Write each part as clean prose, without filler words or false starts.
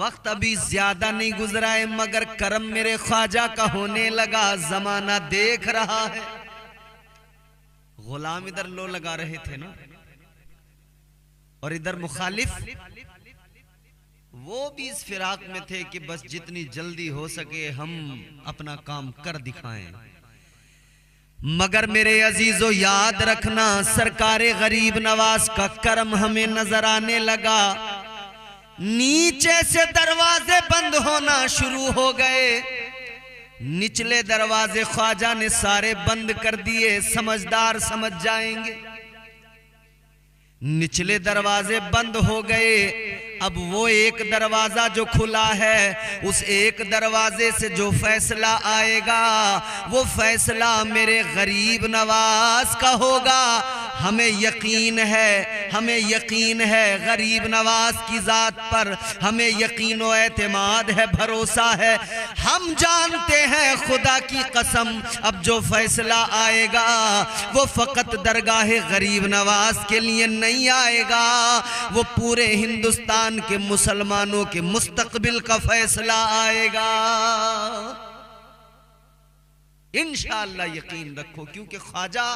वक्त अभी ज्यादा नहीं गुजरा है मगर करम मेरे ख्वाजा का होने लगा, जमाना देख रहा है। गुलाम इधर लो लगा रहे थे ना, और इधर मुखालिफ वो भी इस फिराक में थे कि बस जितनी जल्दी हो सके हम अपना काम कर दिखाएं। मगर मेरे अजीजों याद रखना, सरकारे गरीब नवाज का करम हमें नजर आने लगा। नीचे से दरवाजे बंद होना शुरू हो गए, निचले दरवाजे ख्वाजा ने सारे बंद कर दिए। समझदार समझ जाएंगे, निचले दरवाजे बंद हो गए। अब वो एक दरवाजा जो खुला है, उस एक दरवाजे से जो फैसला आएगा वो फैसला मेरे गरीब नवाज का होगा। हमें यकीन है, हमें यकीन है गरीब नवाज की जात पर, हमें यकीन और एतमाद है, भरोसा है। हम जानते हैं खुदा की कसम, अब जो फैसला आएगा वो फकत दरगाह गरीब नवाज के लिए नहीं आएगा, वो पूरे हिंदुस्तान के मुसलमानों के मुस्तकबिल का फैसला आएगा। इंशाअल्लाह यकीन रखो, क्योंकि ख्वाजा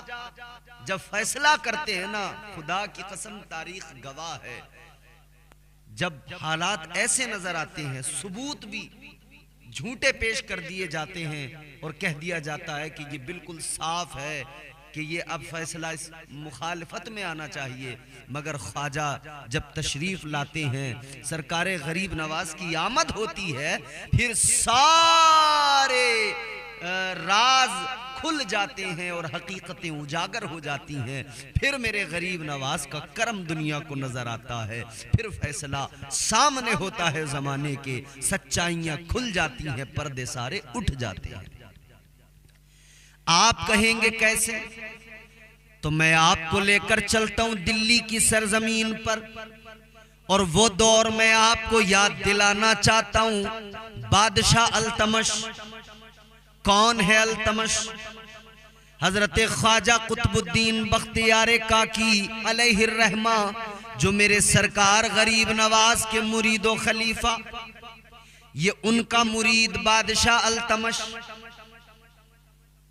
जब फैसला करते हैं ना, खुदा की कसम तारीख गवाह है, जब हालात ऐसे नजर आते हैं, सबूत भी झूठे पेश कर दिए जाते हैं और कह दिया जाता है कि ये बिल्कुल साफ है कि ये अब फैसला इस मुखालिफत में आना चाहिए। मगर ख्वाजा जब तशरीफ लाते हैं, सरकारे गरीब नवाज की आमद होती है, फिर सारे राज खुल जाते हैं और हकीकतें उजागर हो जाती हैं। फिर मेरे गरीब नवाज का करम दुनिया को नजर आता है, फिर फैसला सामने होता है जमाने के, सच्चाइयां खुल जाती हैं, पर्दे सारे उठ जाते हैं। आप कहेंगे कैसे? तो मैं आपको लेकर चलता हूं दिल्ली की सरजमीन पर, और वो दौर मैं आपको याद दिलाना चाहता हूं। बादशाह अल्तमश, कौन है अल्तमश? हजरत ख्वाजा कुतुबुद्दीन बख्तियार काकी अलैहिर रहमा, जो मेरे सरकार गरीब नवाज के मुरीदो खलीफा, ये उनका मुरीद बादशाह अल्तमश।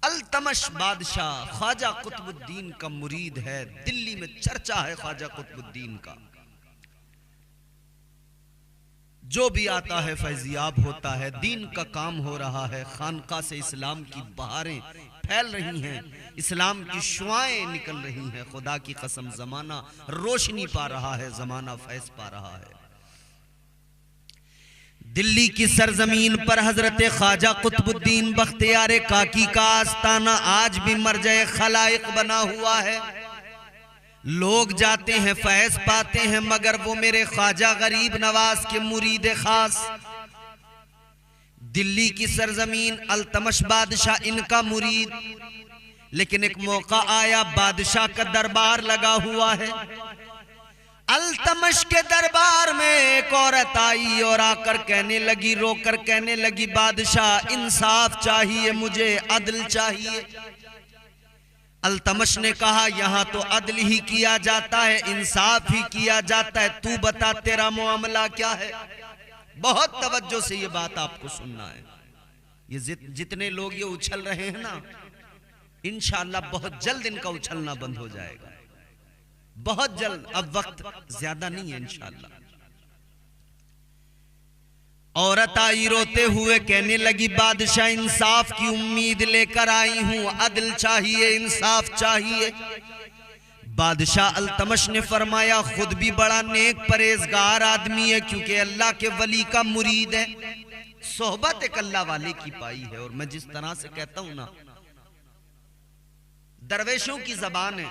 अल्तमश बादशाह ख्वाजा कुतुबुद्दीन का मुरीद है। दिल्ली में चर्चा है ख्वाजा कुतुबुद्दीन का, जो भी आता है फैजियाब होता है, दीन का काम हो रहा है, खानका से इस्लाम की बहारें फैल रही हैं, इस्लाम की शुआएं निकल रही हैं। खुदा की कसम जमाना रोशनी पा रहा है, जमाना फैज पा रहा है। दिल्ली की सरजमीन पर हजरत ख्वाजा कुतुबुद्दीन बख्तियार काकी का आस्ताना आज भी मरजए खलाइक बना हुआ है। लोग जाते हैं, फैज पाते हैं, मगर वो मेरे ख्वाजा गरीब नवाज के मुरीद खास। दिल्ली की सरजमीन, अल्तमश बादशाह इनका मुरीद। लेकिन एक मौका आया, बादशाह का दरबार लगा हुआ है। अल्तमश के दरबार में एक औरत आई और आकर कहने लगी, रोकर कहने लगी, बादशाह इंसाफ चाहिए मुझे, अदल चाहिए। अल्तमश ने कहा, यहां तो अदल ही किया जाता है, इंसाफ ही किया जाता है, तू बता तेरा मामला क्या है। बहुत तवज्जो से ये बात आपको सुनना है। ये जितने लोग ये उछल रहे हैं ना, इंशाअल्लाह बहुत जल्द इनका उछलना बंद हो जाएगा, बहुत जल्द। अब वक्त ज्यादा नहीं है इंशाअल्लाह। औरत आई रोते हुए, कहने लगी, बादशाह इंसाफ की उम्मीद लेकर आई हूं, अदल चाहिए, इंसाफ चाहिए। बादशाह अल्तमश ने फरमाया, खुद भी बड़ा नेक परहेजगार आदमी है, क्योंकि अल्लाह के वली का मुरीद है, सोहबत एक अल्लाह वाले की पाई है। और मैं जिस तरह से कहता हूं ना, दरवेशों की जबान है,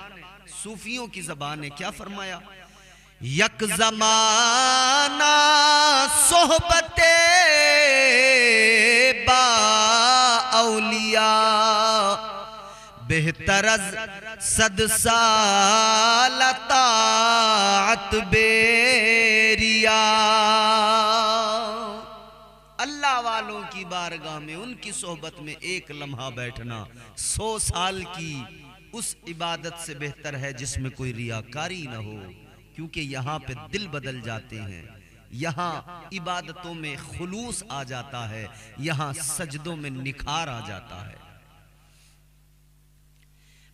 सूफियों की जबान है। क्या फरमाया? यक ज़माना सोहबते बा औलिया, बेहतर सद साल ताअत बेरिया। अल्लाह वालों की बारगाह में, उनकी सोहबत में एक लम्हा बैठना 100 साल की उस इबादत से बेहतर है जिसमें कोई रियाकारी न हो। क्योंकि यहाँ पे दिल बदल जाते हैं, यहां इबादतों में खुलूस आ जाता है, यहां सजदों में निखार आ जाता है।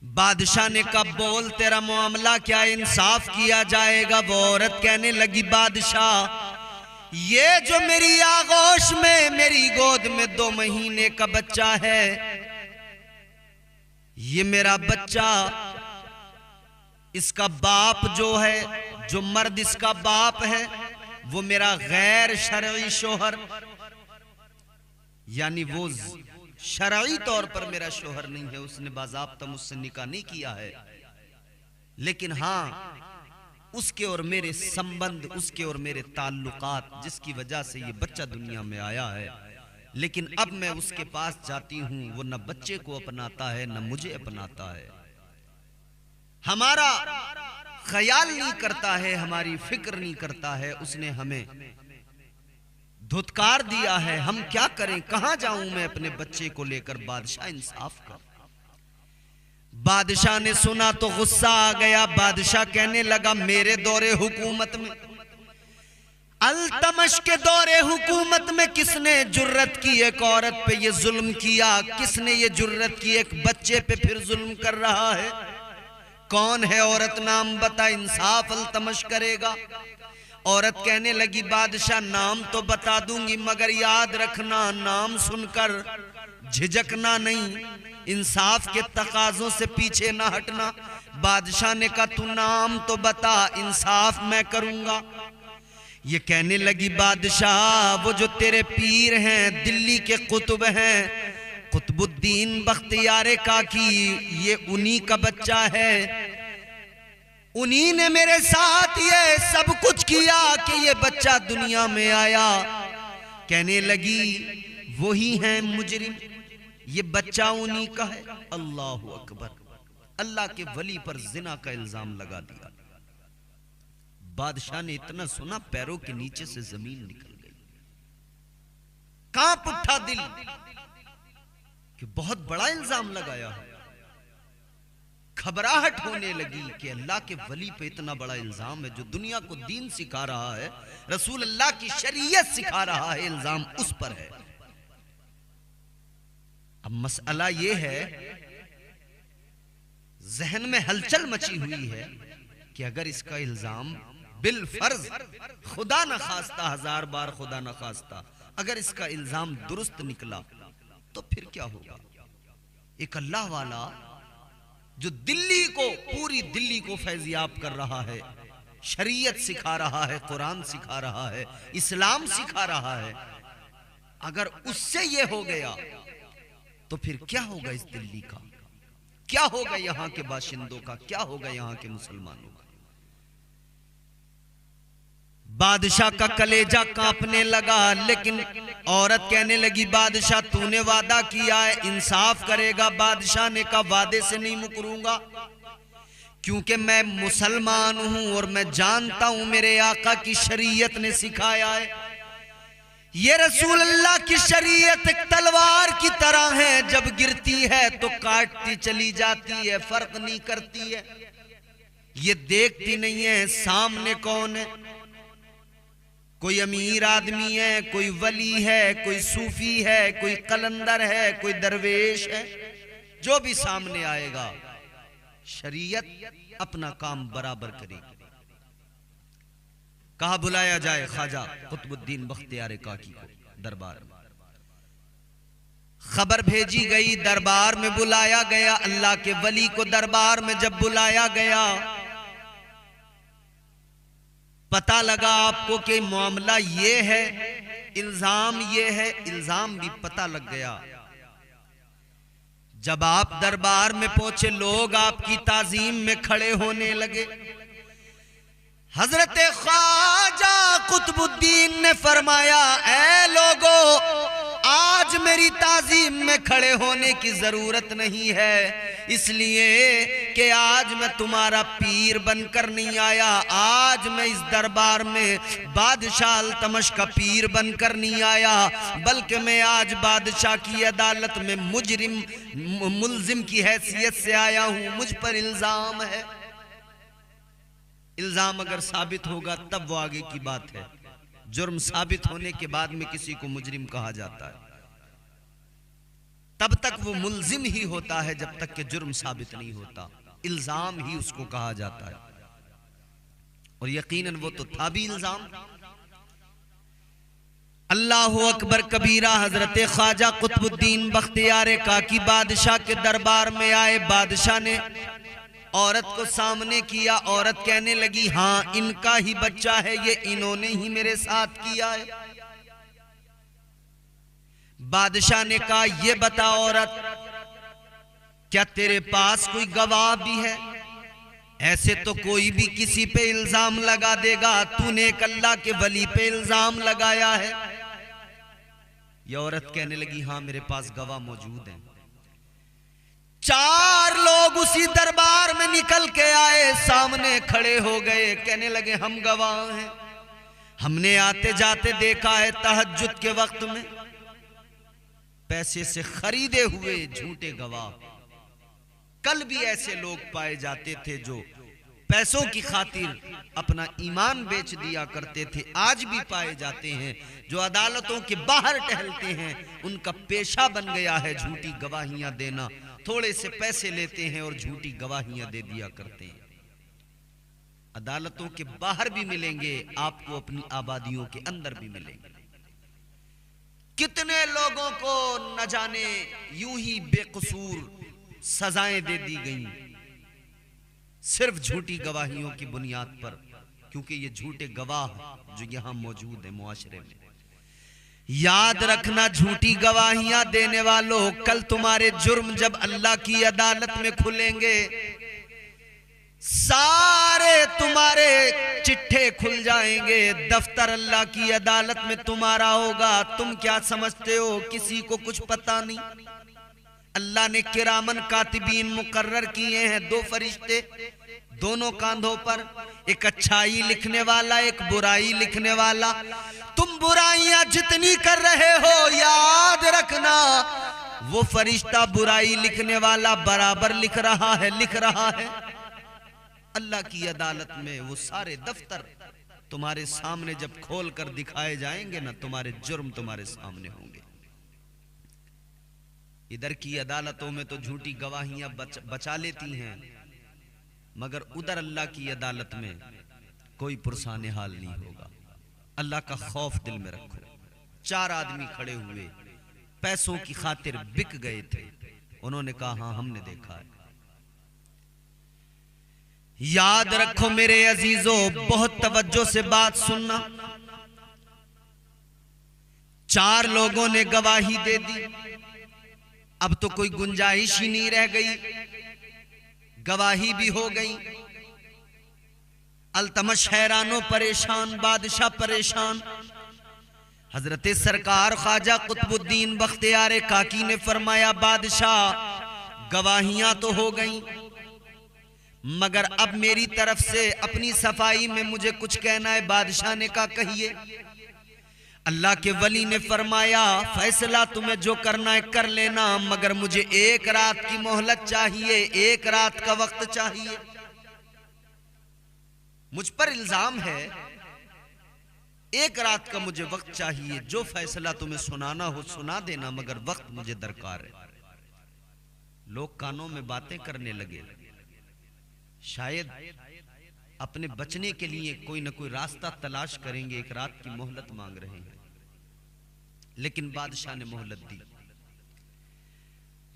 बादशाह ने कहा बोल तेरा मामला क्या, इंसाफ किया जाएगा। वो औरत कहने लगी बादशाह ये जो मेरी आगोश में मेरी गोद में 2 महीने का बच्चा है, ये मेरा बच्चा, इसका बाप जो है, जो मर्द इसका बाप है, वो मेरा गैर शरई शोहर, यानी वो शरई तौर पर मेरा शोहर नहीं है, उसने बाज़ाब्ता मुझसे निकाह नहीं किया है, लेकिन हां उसके और मेरे संबंध, उसके और मेरे ताल्लुकात, जिसकी वजह से ये बच्चा दुनिया में आया है। लेकिन अब मैं उसके पास जाती हूं, वो न बच्चे को अपनाता है न मुझे अपनाता है, हमारा ख्याल नहीं करता है, हमारी फिक्र नहीं करता है, उसने हमें धुतकार दिया है, हम क्या करें, कहां जाऊं मैं अपने बच्चे को लेकर। बादशाह इंसाफ कर। बादशाह ने सुना तो गुस्सा आ गया। बादशाह कहने लगा मेरे दौरे हुकूमत में, अल्तमश के दौरे हुकूमत में किसने जुर्रत की एक औरत पे ये जुल्म किया, किसने ये जुर्रत की एक बच्चे पे फिर जुल्म कर रहा है, कौन है औरत, नाम बता, इंसाफ अल्तमश करेगा। औरत कहने लगी बादशाह नाम तो बता दूंगी, मगर याद रखना नाम सुनकर झिझकना नहीं, इंसाफ के तकाजों से पीछे ना हटना। बादशाह ने कहा तू नाम तो बता, इंसाफ मैं करूंगा। ये कहने लगी बादशाह वो जो तेरे पीर हैं, दिल्ली के कुतुब हैं, कुतुबुद्दीन बख्तियार काकी, ये उन्हीं का बच्चा है, उन्हीं ने मेरे साथ ये सब कुछ किया कि ये बच्चा दुनिया में आया। कहने लगी वही है मुजरिम, ये बच्चा उन्हीं का है। अल्लाह अकबर, अल्लाह के वली पर जिना का इल्जाम लगा दिया। बादशाह ने इतना सुना पैरों के नीचे से जमीन निकल गई, कांप उठा दिल कि बहुत बड़ा इल्जाम लगाया है। घबराहट होने लगी कि अल्लाह के वली पे इतना बड़ा इल्जाम है, जो दुनिया को दीन सिखा रहा है, रसूल अल्लाह की शरीयत सिखा रहा है, इल्जाम उस पर है। अब मसला ये है, जहन में हलचल मची हुई है कि अगर इसका इल्जाम बिल फर्ज, खुदा न खास्ता, 1000 बार खुदा न खास्ता, अगर इसका इल्जाम दुरुस्त निकला तो फिर क्या होगा। एक अल्लाह वाला जो दिल्ली को, पूरी दिल्ली को फैजियाब कर रहा है, शरीयत सिखा रहा है, कुरान सिखा रहा है, इस्लाम सिखा रहा है, अगर उससे ये हो गया तो फिर क्या होगा इस दिल्ली का, क्या होगा यहां के बाशिंदों का, क्या होगा यहां के मुसलमानों का। बादशाह का कलेजा कांपने लगा, लेकिन औरत कहने लगी बादशाह तूने वादा किया है इंसाफ करेगा। बादशाह ने कहा वादे से नहीं मुकरूंगा, क्योंकि मैं मुसलमान हूं और मैं जानता हूं मेरे आका की शरीयत ने सिखाया है, ये रसूल अल्लाह की शरीयत एक तलवार की तरह है, जब गिरती है तो काटती चली जाती है, फर्क नहीं करती है, ये देखती नहीं है सामने कौन है, कोई अमीर आदमी है, कोई वली है, कोई सूफी है, कोई कलंदर है, कोई दरवेश है, जो भी सामने आएगा शरीयत अपना काम बराबर करेगी। कहा बुलाया जाए ख्वाजा कुतुबुद्दीन बख्तियार काकी को दरबार में। खबर भेजी गई, दरबार में बुलाया गया। अल्लाह के वली को दरबार में जब बुलाया गया, पता लगा आपको कि मामला ये है, इल्जाम ये है, इल्जाम भी पता लग गया। जब आप दरबार में पहुंचे, लोग आपकी ताजीम में खड़े होने लगे। हजरत ख्वाजा कुतुबुद्दीन ने फरमाया ऐ लोगों, आज मेरी ताजीम में खड़े होने की जरूरत नहीं है, इसलिए कि आज मैं तुम्हारा पीर बनकर नहीं आया, आज मैं इस दरबार में बादशाह अल्तमश का पीर बनकर नहीं आया, बल्कि मैं आज बादशाह की अदालत में मुजरिम मुल्जिम की हैसियत से आया हूं, मुझ पर इल्जाम है। इल्जाम अगर साबित होगा तब वो आगे की बात है। जुर्म साबित होने के बाद में किसी को मुजरिम कहा जाता है। तब तक वो मुल्जिम ही होता है जब तक कि जुर्म साबित नहीं होता, इल्जाम ही उसको कहा जाता है। और यकीनन वो तो था भी इल्जाम। अल्लाह अकबर कबीरा। हजरत ख्वाजा कुतुबुद्दीन बख्तियार काकी बादशाह के दरबार में आए। बादशाह ने औरत को सामने किया। औरत कहने लगी, हाँ इनका ही बच्चा है, ये इन्होंने ही मेरे साथ किया है। बादशाह ने कहा, ये बता औरत, क्या तेरे पास कोई गवाह भी है? ऐसे तो कोई भी किसी पे इल्जाम लगा देगा, तूने एक अल्लाह के वली पे इल्जाम लगाया है। ये औरत कहने लगी, हाँ मेरे पास गवाह मौजूद हैं। 4 लोग उसी दरबार में निकल के आए, सामने खड़े हो गए, कहने लगे हम गवाह हैं, हमने आते जाते देखा है तहज्जुद के वक्त में पैसे से खरीदे हुए झूठे गवाह। कल भी ऐसे लोग पाए जाते थे जो पैसों की खातिर अपना ईमान बेच दिया करते थे, आज भी पाए जाते हैं जो अदालतों के बाहर टहलते हैं। उनका पेशा बन गया है झूठी गवाहियां देना। थोड़े से पैसे लेते हैं और झूठी गवाहियां दे दिया करते हैं। अदालतों के बाहर भी मिलेंगे आपको, अपनी आबादियों के अंदर भी मिलेंगे। कितने लोगों को न जाने यूं ही बेकसूर सजाएं दे दी गई, सिर्फ झूठी गवाहियों की बुनियाद पर, क्योंकि ये झूठे गवाह जो यहां मौजूद है मुआशरे में। याद रखना झूठी गवाहियां देने वालों, कल तुम्हारे जुर्म जब अल्लाह की अदालत में खुलेंगे, सारे तुम्हारे चिट्ठे खुल जाएंगे। दफ्तर अल्लाह की अदालत में तुम्हारा होगा। तुम क्या समझते हो किसी को कुछ पता नहीं? अल्लाह ने किरामन कातिबीन मुकर्रर किए हैं, 2 फरिश्ते दोनों कांधों पर, एक अच्छाई लिखने वाला, एक बुराई लिखने वाला। तुम बुराइयां जितनी कर रहे हो, याद रखना वो फरिश्ता बुराई लिखने वाला बराबर लिख रहा है। अल्लाह की अदालत में वो सारे दफ्तर तुम्हारे सामने जब खोल कर दिखाए जाएंगे ना, तुम्हारे जुर्म तुम्हारे सामने होंगे। इधर की अदालतों में तो झूठी गवाहियां बचा लेती हैं, मगर उधर अल्लाह की अदालत में कोई पुरसाने हाल नहीं होगा। अल्लाह का खौफ दिल में रखो। 4 आदमी खड़े हुए, पैसों की खातिर बिक गए थे। उन्होंने कहा, हाँ हमने देखा है। याद रखो मेरे अजीजों, बहुत तवज्जो से बात सुनना। 4 लोगों ने गवाही दे दी, अब तो कोई गुंजाइश ही नहीं रह गई, गवाही भी हो गई। अल्तमश हैरानो परेशान, बादशाह परेशान। हजरत सरकार ख्वाजा कुतुबुद्दीन बख्तियार काकी ने फरमाया, बादशाह गवाहियां तो हो गई, मगर अब मेरी तरफ से अपनी सफाई में मुझे कुछ कहना है। बादशाह ने कहा, कहिए। अल्लाह के वली ने फरमाया, फैसला तुम्हें जो करना है कर लेना, मगर मुझे 1 रात की मोहलत चाहिए, 1 रात का वक्त चाहिए। मुझ पर इल्जाम है, 1 रात का मुझे वक्त चाहिए। जो फैसला तुम्हें सुनाना हो सुना देना, मगर वक्त मुझे दरकार है। लोग कानों में बातें करने लगे, शायद अपने बचने के लिए कोई ना कोई रास्ता तलाश करेंगे, 1 रात की मोहलत मांग रहे हैं। लेकिन बादशाह ने मोहलत दी।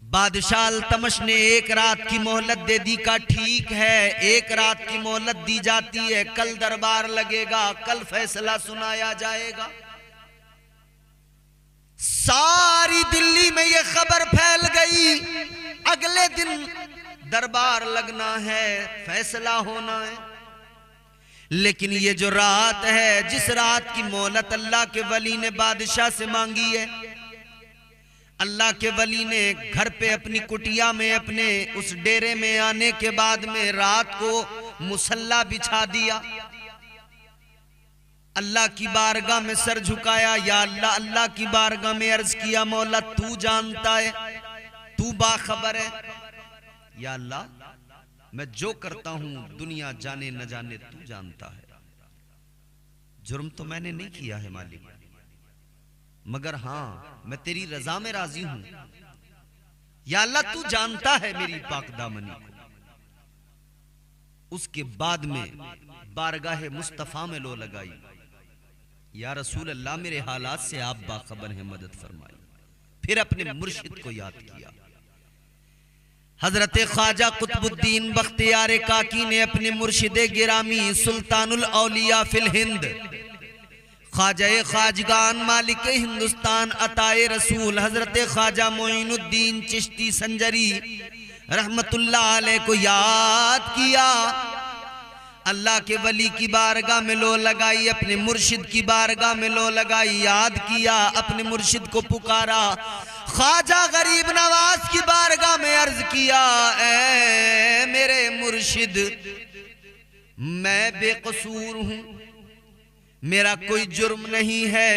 बादशाह अल्तमश ने 1 रात की मोहलत दे दी। का ठीक है, 1 रात की मोहलत दी जाती है, कल दरबार लगेगा, कल फैसला सुनाया जाएगा। सारी दिल्ली में यह खबर फैल गई, अगले दिन दरबार लगना है, फैसला होना है। लेकिन ये जो रात है, जिस रात की मोहलत अल्लाह के वली ने बादशाह से मांगी है, अल्लाह के वली ने घर पे अपनी कुटिया में, अपने उस डेरे में आने के बाद में रात को मुसल्ला बिछा दिया। अल्लाह की बारगाह में सर झुकाया, या अल्लाह, अल्लाह की बारगाह में अर्ज किया, मौला तू जानता है, तू बाखबर है। या अल्लाह, मैं जो करता हूं दुनिया जाने न जाने तू जानता है। जुर्म तो मैंने नहीं किया है मालिक, मगर हां मैं तेरी रजा में राजी हूं। या अल्लाह तू जानता है मेरी पाक दामनी को। उसके बाद में बारगाह मुस्तफा में लो लगाई, या रसूल अल्लाह मेरे हालात से आप बाखबर हैं, मदद फरमाई। फिर अपने मुर्शिद को याद किया। हजरत ख्वाजा कुतुबुद्दीन बख्तियार काकी ने अपने मुर्शिद गिरामी सुल्तानुल औलिया फिल हिंद ख्वाजा ख्वाजगान मालिक हिंदुस्तान अताए रसूल हजरत ख्वाजा मोइनुद्दीन चिश्ती संजरी रहमतुल्लाह अलैह को याद किया। अल्लाह के वली की बारगाह में लो लगाई, अपने मुर्शिद की बारगाह में लो लगाई, याद किया, अपने मुर्शिद को पुकारा। ख्वाजा गरीब नवाज की बारगाह में अर्ज किया, ऐ मेरे मुर्शिद, मैं बेकसूर हूं, मेरा कोई जुर्म नहीं है,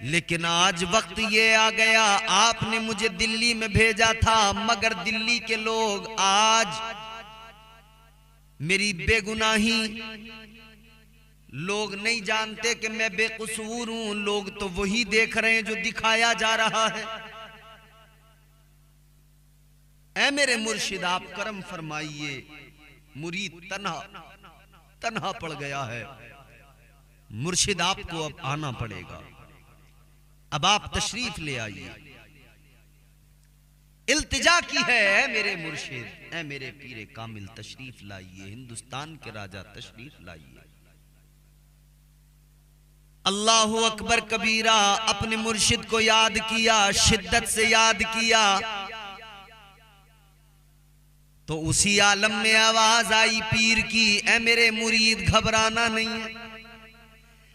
लेकिन आज वक्त ये आ गया, आपने मुझे दिल्ली में भेजा था, मगर दिल्ली के लोग आज मेरी बेगुनाही लोग नहीं जानते कि मैं बेकसूर हूं। लोग तो वही देख रहे हैं जो दिखाया जा रहा है। ऐ मेरे मुर्शिद, आप करम फरमाइए, मुरीद तन्हा पड़ गया है। मुर्शिद आपको अब आना पड़ेगा, अब आप तशरीफ ले आइए। इल्तिजा की है, ऐ मेरे मुर्शिद, ऐ मेरे पीरे कामिल, तशरीफ लाइए, हिंदुस्तान के राजा तशरीफ लाइए। अल्लाहु अकबर कबीरा, अपने मुर्शिद को याद किया, शिद्दत से याद किया, तो उसी आलम में आवाज आई पीर की, ऐ मेरे मुरीद घबराना नहीं है।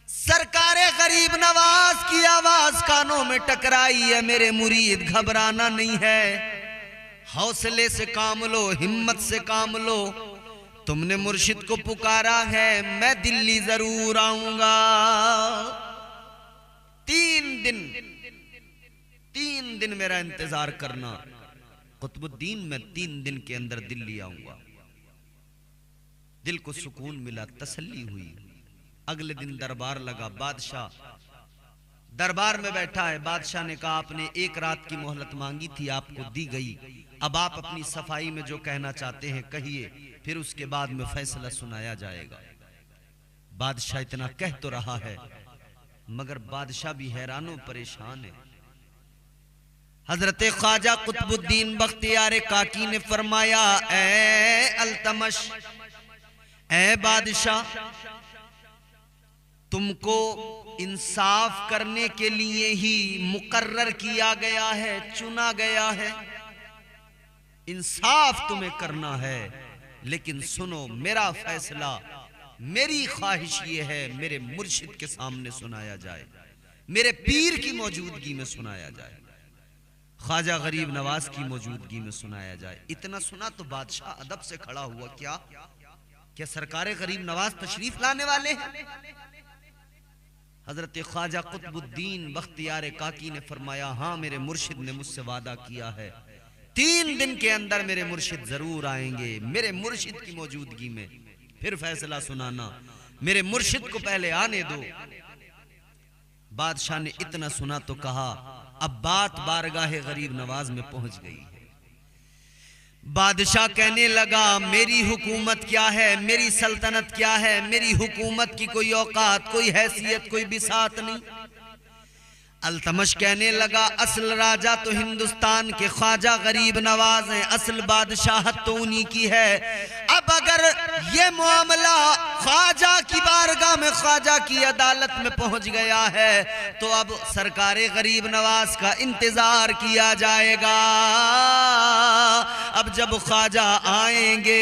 सरकारे गरीब नवाज की आवाज कानों में टकराई है, मेरे मुरीद घबराना नहीं है, हौसले से काम लो, हिम्मत से काम लो, तुमने मुर्शिद को पुकारा है, मैं दिल्ली जरूर आऊंगा। 3 दिन मेरा इंतजार करना कुतुबुद्दीन, मैं 3 दिन के अंदर दिल्ली आऊंगा। दिल को सुकून मिला, तसल्ली हुई। अगले दिन दरबार लगा, बादशाह दरबार में बैठा है। बादशाह ने कहा, आपने 1 रात की मोहलत मांगी थी, आपको दी गई, अब आप अपनी सफाई में जो कहना चाहते हैं कहिए, फिर उसके बाद में फैसला सुनाया जाएगा। बादशाह इतना कह तो रहा है, मगर बादशाह भी हैरानो परेशान है। हजरत ख्वाजा कुतुबुद्दीन बख्तियार काकी ने फरमाया, ऐ अल्तमश, ऐ बादशाह, तुमको इंसाफ करने के लिए ही मुकर्रर किया गया है, चुना गया है, इंसाफ तुम्हें करना है। लेकिन सुनो, मेरा फैसला, मेरी ख्वाहिश ये है, मेरे मुर्शिद के सामने सुनाया जाए, मेरे पीर की मौजूदगी में सुनाया जाए, ख्वाजा गरीब नवाज की मौजूदगी में सुनाया जाए। इतना सुना तो बादशाह अदब से खड़ा हुआ, क्या सरकारे गरीब नवाज तशरीफ लाने वाले हैं? हजरत ख्वाजा कुतुबुद्दीन बख्तियार काकी ने फरमाया, हाँ मेरे मुर्शिद ने मुझसे वादा किया है, 3 दिन के अंदर मेरे मुर्शिद जरूर आएंगे, मेरे मुर्शिद की मौजूदगी में फिर फैसला सुनाना, मेरे मुर्शिद को पहले आने दो। बादशाह ने इतना सुना तो कहा, अब बात बारगाह गरीब नवाज में पहुंच गई है। बादशाह कहने लगा, मेरी हुकूमत क्या है, मेरी सल्तनत क्या है, मेरी हुकूमत की कोई औकात, कोई हैसियत, कोई बिसात नहीं। अल्तमश कहने लगा, असल राजा तो हिंदुस्तान के ख्वाजा गरीब नवाज हैं, असल बादशाहत तो उन्हीं की है। अब अगर ये मामला ख्वाजा की बारगाह में, ख्वाजा की अदालत में पहुंच गया है, तो अब सरकारे गरीब नवाज का इंतजार किया जाएगा। अब जब ख्वाजा आएंगे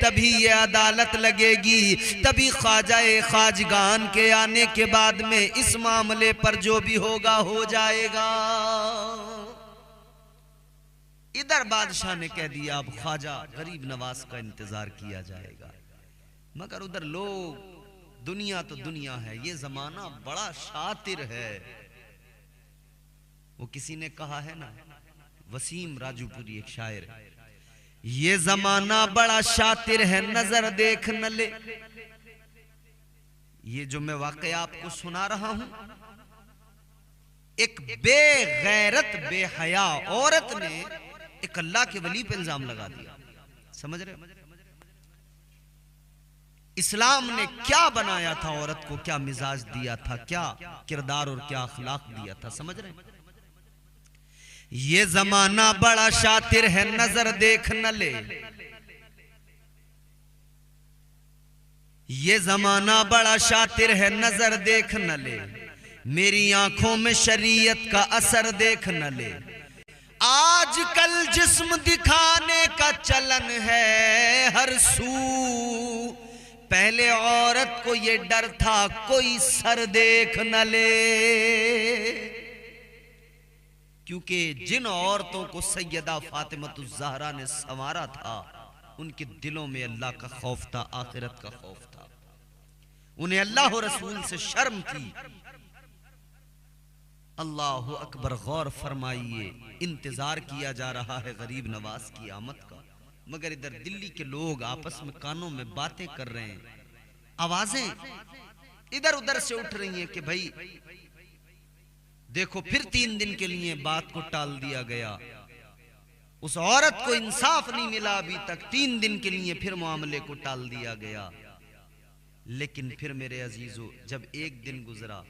तभी ये अदालत लगेगी, तभी ख्वाजा ख्वाजगान के आने के बाद में इस मामले पर जो भी होगा हो जाएगा। इधर बादशाह ने कह दिया, अब ख्वाजा गरीब नवाज का इंतजार किया जाएगा, मगर उधर लोग, दुनिया तो दुनिया है, ये जमाना बड़ा शातिर है। वो किसी ने कहा है ना, वसीम राजूपुरी एक शायर, ये जमाना बड़ा शातिर है, नजर देख न ले, ये जो मैं वाकया आपको सुना रहा हूं, एक बेगैरत बेहया औरत ने एक अल्लाह के वली पे इल्जाम लगा दिया। समझ रहे? इस्लाम ने क्या बनाया था औरत को, क्या मिजाज दिया था, क्या किरदार और क्या अखलाक दिया था। समझ रहे? ये जमाना बड़ा शातिर है, नजर देख न ले। ये जमाना बड़ा शातिर है, नजर देख न ले। मेरी आंखों में शरीयत का असर देख न ले। आजकल जिस्म दिखाने का चलन है हर सू। पहले औरत को ये डर था कोई सर देख न ले। क्योंकि जिन औरतों को सैयदा फातिमतुज़ ज़हरा ने संवारा था, उनके दिलों में अल्लाह का खौफ था, आखिरत का खौफ था। उन्हें अल्लाह और रसूल से शर्म थी। अल्लाह अकबर। गौर फरमाइए, इंतजार किया जा रहा है गरीब नवाज की आमद का, मगर इधर दिल्ली के लोग आपस में कानों में बातें कर रहे हैं, आवाजें इधर उधर से उठ रही हैं कि भाई देखो फिर 3 दिन के लिए बात को टाल दिया गया। उस औरत को इंसाफ नहीं मिला अभी तक, 3 दिन के लिए फिर मामले को टाल दिया गया। लेकिन फिर मेरे अजीजों, जब एक दिन गुजरा,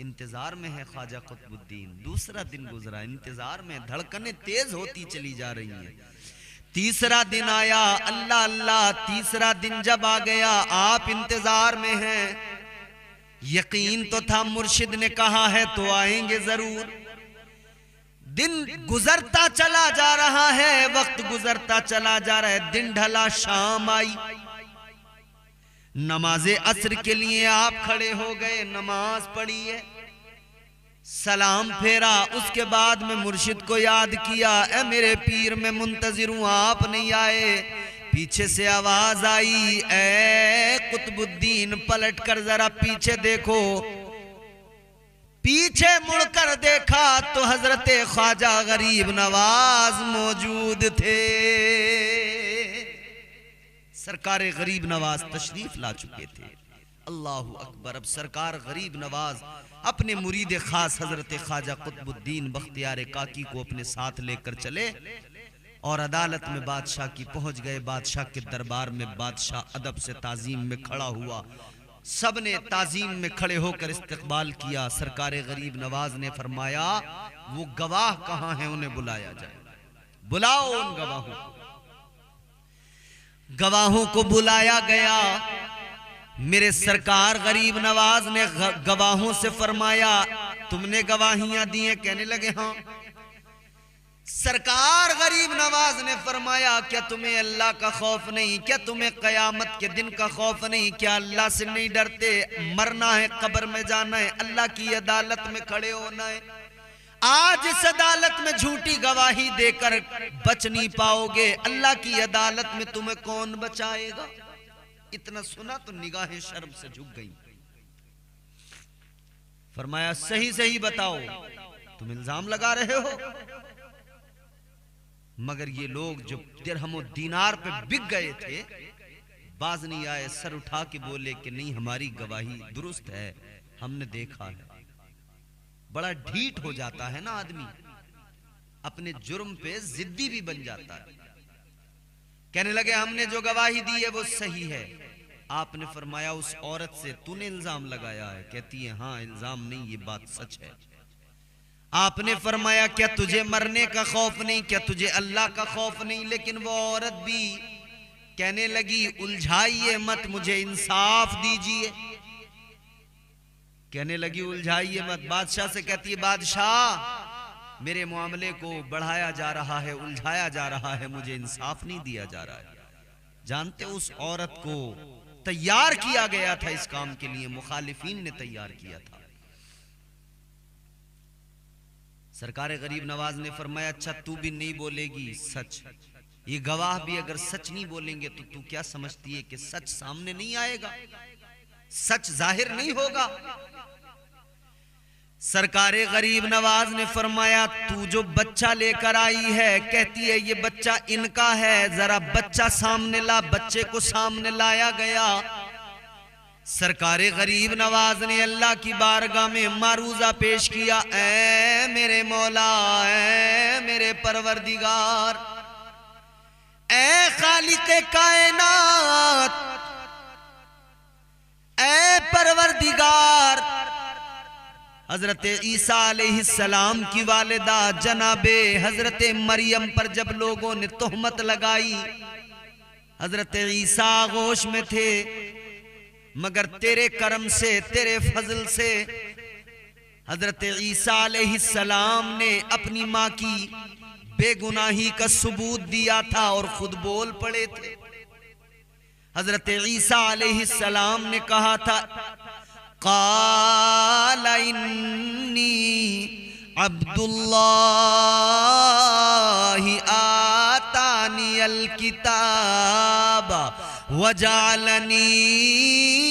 इंतजार में है ख्वाजा कुतुबुद्दीन, दूसरा दिन गुजरा, इंतजार में धड़कनें तेज होती चली जा रही हैं। तीसरा दिन आया, अल्लाह अल्लाह, तीसरा दिन जब आ गया, आप इंतजार में हैं। यकीन तो था मुर्शिद ने कहा है तो आएंगे जरूर। दिन गुजरता चला जा रहा है, वक्त गुजरता चला जा रहा है, दिन ढला, शाम आई। नमाजे असर के लिए आप खड़े हो गए, नमाज पढ़ी है, सलाम फेरा। उसके बाद में मुर्शिद को याद किया, ए मेरे पीर मैं मुंतजिर हूं, आप नहीं आए। पीछे से आवाज आई, ए कुतुबुद्दीन पलट कर जरा पीछे देखो। पीछे मुड़कर देखा तो हजरत ख्वाजा गरीब नवाज मौजूद थे। सरकार गरीब नवाज तशरीफ ला चुके थे। अल्लाहु अकबर। अब सरकार गरीब नवाज अपने मुरीद खास हजरत ख्वाजा कुतुबुद्दीन बख्तियार काकी को अपने साथ लेकर चले और अदालत में बादशाह की पहुंच गए। बादशाह के दरबार में बादशाह अदब से ताजीम में खड़ा हुआ। सब ने ताजीम में खड़े होकर इस्तकबाल किया। सरकार गरीब नवाज ने फरमाया, वो गवाह कहां हैं, उन्हें बुलाया जाए, बुलाओ उन गवाहों को। गवाहों को बुलाया गया। मेरे सरकार गरीब नवाज ने गवाहों से फरमाया, तुमने गवाहियां दी हैं? कहने लगे हाँ। सरकार गरीब नवाज ने फरमाया, क्या तुम्हें अल्लाह का खौफ नहीं? क्या तुम्हें कयामत के दिन का खौफ नहीं? क्या अल्लाह से नहीं डरते? मरना है, कब्र में जाना है, अल्लाह की अदालत में खड़े होना है। आज इस अदालत में झूठी गवाही देकर बच नहीं पाओगे, अल्लाह की अदालत में तुम्हें कौन बचाएगा? इतना सुना तो निगाहें शर्म से झुक गई। फरमाया, सही सही बताओ, तुम इल्जाम लगा रहे हो। मगर ये लोग जो दिरहम और दीनार पे बिक गए थे, बाज नहीं आए, सर उठा के बोले कि नहीं, हमारी गवाही दुरुस्त है, हमने देखा है। बड़ा ढीठ हो जाता है ना आदमी, अपने जुर्म पे जिद्दी भी बन जाता है। कहने लगे, हमने जो गवाही दी है वो सही है। आपने फरमाया, उस औरत से तूने इल्जाम लगाया है? कहती है हाँ, इल्जाम नहीं, ये बात सच है। आपने फरमाया, क्या तुझे मरने का खौफ नहीं? क्या तुझे अल्लाह का खौफ नहीं? लेकिन वो औरत भी कहने लगी, उलझाइए मत, मुझे इंसाफ दीजिए। कहने लगी, उलझाइए मत। बादशाह से कहती है, बादशाह मेरे मामले को बढ़ाया जा रहा है, उलझाया जा रहा है, मुझे इंसाफ नहीं दिया जा रहा है। जानते, उस औरत को तैयार किया गया था इस काम के लिए, मुखालिफीन ने तैयार किया था। सरकार गरीब नवाज ने फरमाया, अच्छा तू भी नहीं बोलेगी सच? ये गवाह भी अगर सच नहीं बोलेंगे तो तू क्या समझती है कि सच सामने नहीं आएगा, सच जाहिर नहीं होगा? सरकार गरीब नवाज ने फरमाया, तू जो बच्चा लेकर आई है, कहती है ये बच्चा इनका है, जरा बच्चा सामने ला। बच्चे को सामने लाया गया। सरकारे गरीब नवाज ने अल्लाह की बारगाह में मारूजा पेश किया, ऐ मेरे मौला, ऐ मेरे परवरदिगार, ऐ खालिक़े कायनात, ऐ परवरदिगार। हजरत ईसा अलैहिस्सलाम की वालिदा जनाबे हजरत मरियम पर जब लोगों ने तोहमत लगाई, हजरत ईसा आगोश में थे, मगर तेरे करम से, तेरे फजल से हजरत ईसा अलैहिस्सलाम ने अपनी माँ की बेगुनाही का सबूत दिया था और खुद बोल पड़े थे। हजरत ईसा अलैहिस्सलाम ने कहा था, क़ाल इन्नी अब्दुल्लाहि आतानियल किताब वजालनी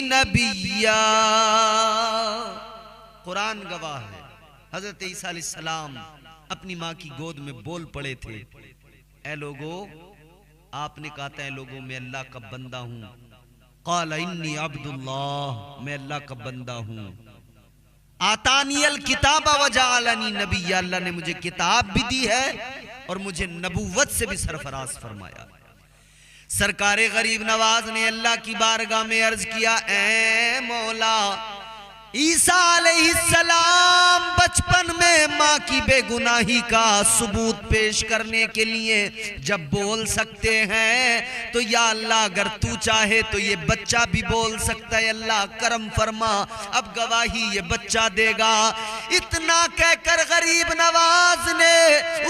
नबिय्या। कुरान गवाह है, हजरत ईसा अलैहिस्सलाम अपनी माँ की गोद में बोल पड़े थे, ऐ लोगो, आपने कहा था ऐ लोगो मैं अल्लाह का बंदा हूं। क़ाल इन्नी अब्दुल्लाह, मैं अल्लाह का बंदा हूं। आतानियल किताब वजालनी नबिय्या, अल्लाह ने मुझे किताब भी दी है और मुझे नबूवत से भी सरफराज फरमाया। सरकारे गरीब नवाज ने अल्लाह की बारगाह में अर्ज किया, ऐ मौला, ईसा अलैहिस्सलाम बचपन में माँ की बेगुनाही का सबूत पेश करने के लिए जब बोल सकते हैं, तो या अल्लाह अगर तू चाहे तो ये बच्चा भी बोल सकता है, अल्लाह करम फरमा, अब गवाही ये बच्चा देगा। इतना कहकर गरीब नवाज ने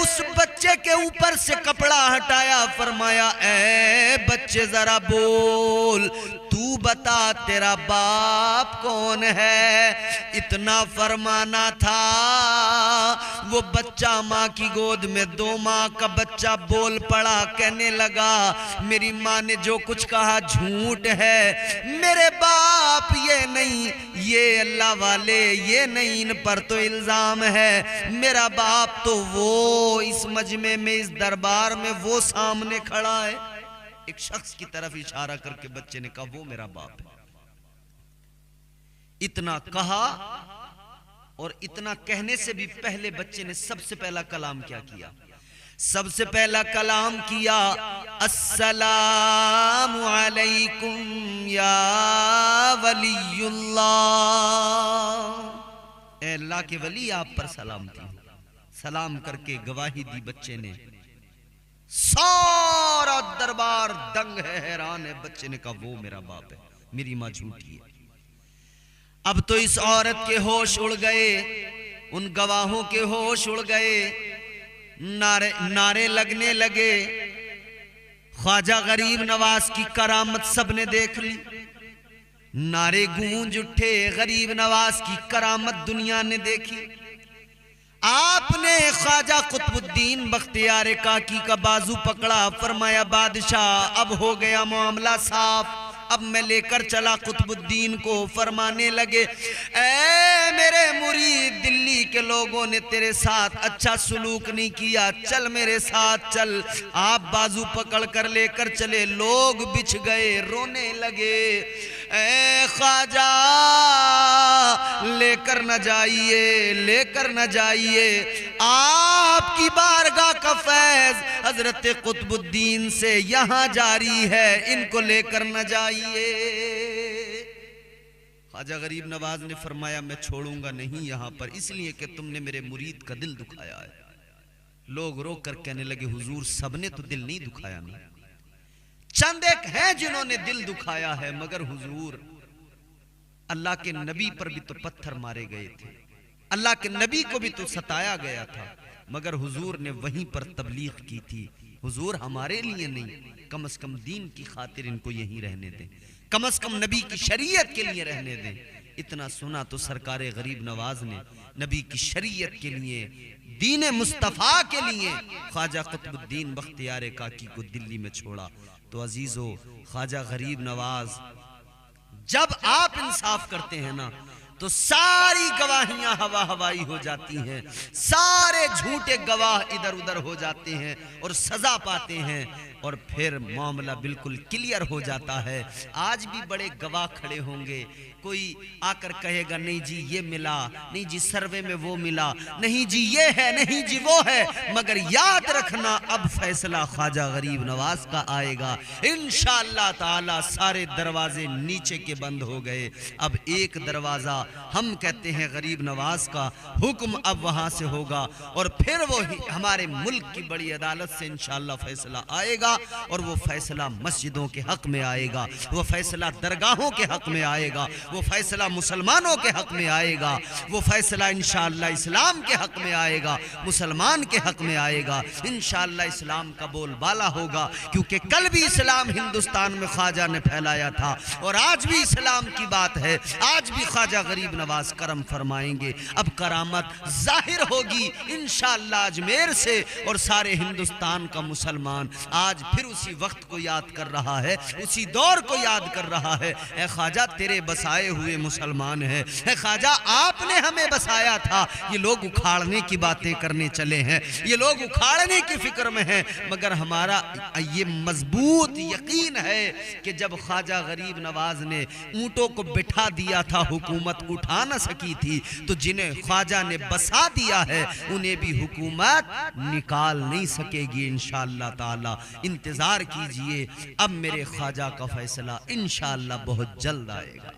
उस बच्चे के ऊपर से कपड़ा हटाया, फरमाया, ऐ बच्चे जरा बोल, तू बता तेरा बाप कौन है। इतना फरमाना था, वो बच्चा माँ की गोद में 2 माह का बच्चा बोल पड़ा, कहने लगा, मेरी माँ ने जो कुछ कहा झूठ है, मेरे बाप ये नहीं, ये अल्लाह वाले ये नहीं, इन पर तो इल्जाम है, मेरा बाप तो वो इस मजमे में, इस दरबार में वो सामने खड़ा है। एक शख्स की तरफ इशारा करके बच्चे ने कहा, वो मेरा बाप है। इतना कहा और इतना कहने से भी पहले बच्चे ने सबसे पहला कलाम क्या किया? सबसे पहला कलाम किया, अस्सलामु अलैकुम या वलीयुल्लाह, ऐ अल्लाह के वली आप पर सलाम थी। सलाम करके गवाही दी बच्चे ने। सारा दरबार दंग है, हैरान है। बच्चे ने कहा, वो मेरा बाप है, मेरी माँ झूठी है। अब तो इस औरत के होश उड़ गए, उन गवाहों के होश उड़ गए, नारे लगने लगे। ख्वाजा गरीब नवाज की करामत सबने देख ली, नारे गूंज उठे, गरीब नवाज की करामत दुनिया ने देखी। आपने ख्वाजा कुतुबुद्दीन बख्तियार काकी का बाजू पकड़ा, फरमाया, बादशाह अब हो गया मामला साफ, अब मैं लेकर चला कुतुबुद्दीन को। फरमाने लगे, ऐ मेरे मुरीद, दिल्ली के लोगों ने तेरे साथ अच्छा सलूक नहीं किया, चल मेरे साथ चल। आप बाजू पकड़ कर लेकर चले, लोग बिछ गए, रोने लगे, ऐ ख्वाजा लेकर न जाइए, लेकर न जाइए, आपकी बारगाह का फैज हजरत कुतुबुद्दीन से यहां जारी है, इनको लेकर न जाइए। ख्वाजा गरीब नवाज ने फरमाया, मैं छोड़ूंगा नहीं यहां पर, इसलिए कि तुमने मेरे मुरीद का दिल दुखाया है। लोग रोक कर कहने लगे, हुजूर सबने तो दिल नहीं दुखाया, नहीं, चंद एक हैं जिन्होंने दिल दुखाया है, मगर हुजूर अल्लाह के नबी पर भी तो पत्थर मारे गए थे, अल्लाह के नबी को भी तो सताया गया था, मगर हुजूर ने वहीं पर तबलीग की थी। हुजूर हमारे लिए नहीं, कम से कम दीन की खातिर इनको यहीं रहने दें, कम से कम नबी की शरीयत के लिए रहने दें। इतना सुना तो सरकार गरीब नवाज ने नबी की शरीयत के लिए, दीन मुस्तफ़ा के लिए ख्वाजा कुतुबुद्दीन बख्तियार काकी को दिल्ली में छोड़ा। तो अजीजों, ख्वाजा गरीब नवाज, जब आप इंसाफ करते हैं ना, तो सारी गवाहियां हवा हवाई हो जाती हैं, सारे झूठे गवाह इधर उधर हो जाते हैं और सजा पाते हैं और फिर मामला बिल्कुल क्लियर हो जाता है। आज भी बड़े गवाह खड़े होंगे, कोई आकर कहेगा नहीं जी ये मिला, नहीं जी सर्वे में वो मिला, नहीं जी ये है, नहीं जी वो है, मगर याद रखना अब फैसला ख्वाजा गरीब नवाज का आएगा। इंशाअल्लाह ताला सारे दरवाजे नीचे के बंद हो गए, अब एक दरवाजा हम कहते हैं गरीब नवाज का, हुक्म अब वहां से होगा और फिर वो हमारे मुल्क की बड़ी अदालत से इंशाअल्लाह फैसला आएगा और वो फैसला मस्जिदों के हक में आएगा, वो फैसला दरगाहों के हक में आएगा, वो फैसला मुसलमानों के हक में आएगा, वो फैसला इंशाअल्लाह इस्लाम के हक में आएगा, मुसलमान के हक में आएगा। इंशाअल्लाह इस्लाम का बोलबाला होगा, क्योंकि कल भी इस्लाम हिंदुस्तान में ख्वाजा ने फैलाया था और आज भी इस्लाम की बात है, आज भी ख्वाजा गरीब नवाज करम फरमाएंगे। अब करामत जाहिर होगी इंशाअल्लाह अजमेर से और सारे हिंदुस्तान का मुसलमान आज फिर उसी वक्त को याद कर रहा है, उसी दौर को याद कर रहा है। ए ख्वाजा तेरे बसाए हुए मुसलमान है, ए ख्वाजा आपने हमें बसाया था, ये लोग उखाड़ने की बातें करने चले हैं, ये लोग उखाड़ने की फिक्र में हैं, मगर हमारा ये मजबूत यकीन है कि जब ख्वाजा गरीब नवाज ने ऊंटों को बिठा दिया था हुकूमत उठा न सकी थी, तो जिन्हें ख्वाजा ने बसा दिया है उन्हें भी हुकूमत निकाल नहीं सकेगी इंशाअल्लाह ताला। इंतजार कीजिए, अब मेरे ख्वाजा का फैसला इंशाअल्लाह बहुत जल्द आएगा।